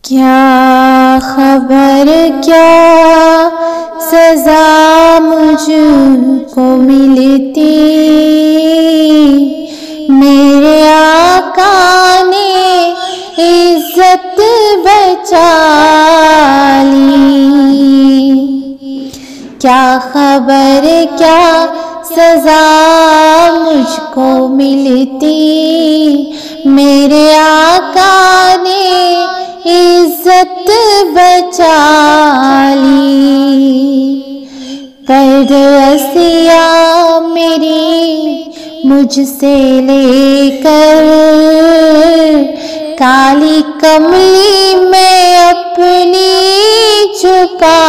क्या खबर क्या सजा मुझको मिलती, मेरे आका ने इज्जत बचा ली। क्या खबर क्या सजा मुझको मिलती, मेरे आका ने इज्जत बचा ली। परसिया मेरी मुझसे लेकर काली कमली में अपनी छुपा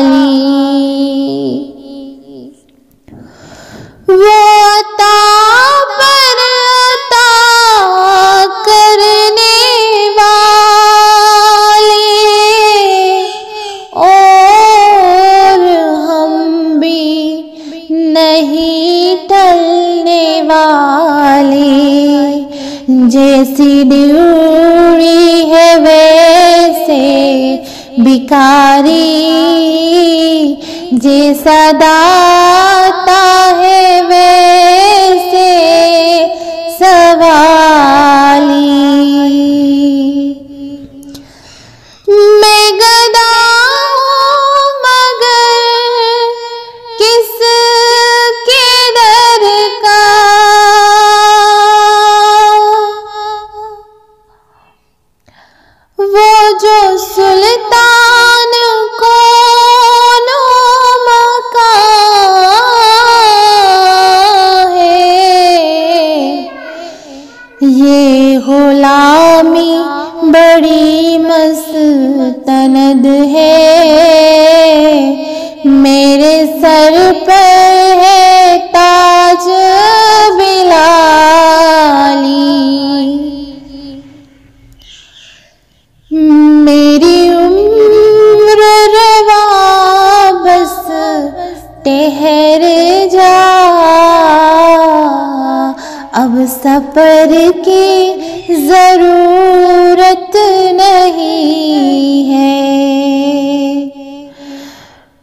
ली। वो अता पर अता करने वाले और हम भी नहीं टलने वाले। जैसी ड्यूरी है वैसे भिखारी, जैसा दाता है वैसे सवाली। मैं गदा हूँ मगर किसके दर का, वो जो सुल्तान को ये गुलामी बड़ी मस्तनद है, मेरे सर पर है ताज बिलाली। मेरी उम्र रवा बस ठहर जा, अब सफर की जरूरत नहीं है।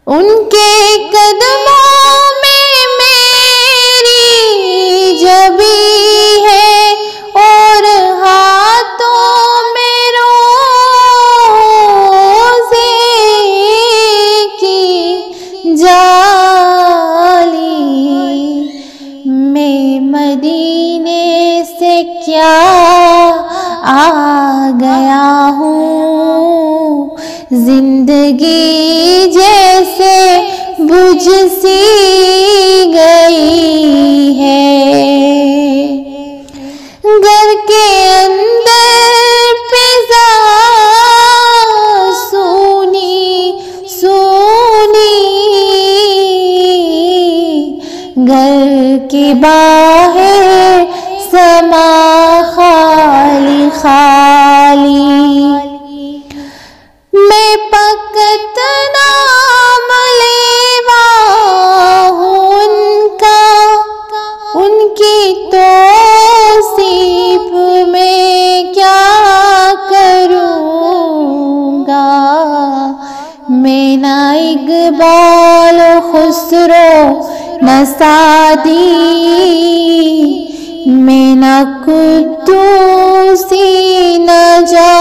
उनके कदमों में मेरी जबी है और हाथों में रोज़े की जाली। मैं मदीने से क्या आ गया हूँ, जिंदगी जैसे बुझ सी गई है। घर के अंदर फिजा सूनी सूनी, घर के बाहर समा खाली खाली। मैं पकत नाम लेवा हूँ उनका, उनकी तौसीफ में क्या करूँगा। मैं ना इक़बाल खुसरो न सादी, मैं न कुद्दूसी न जा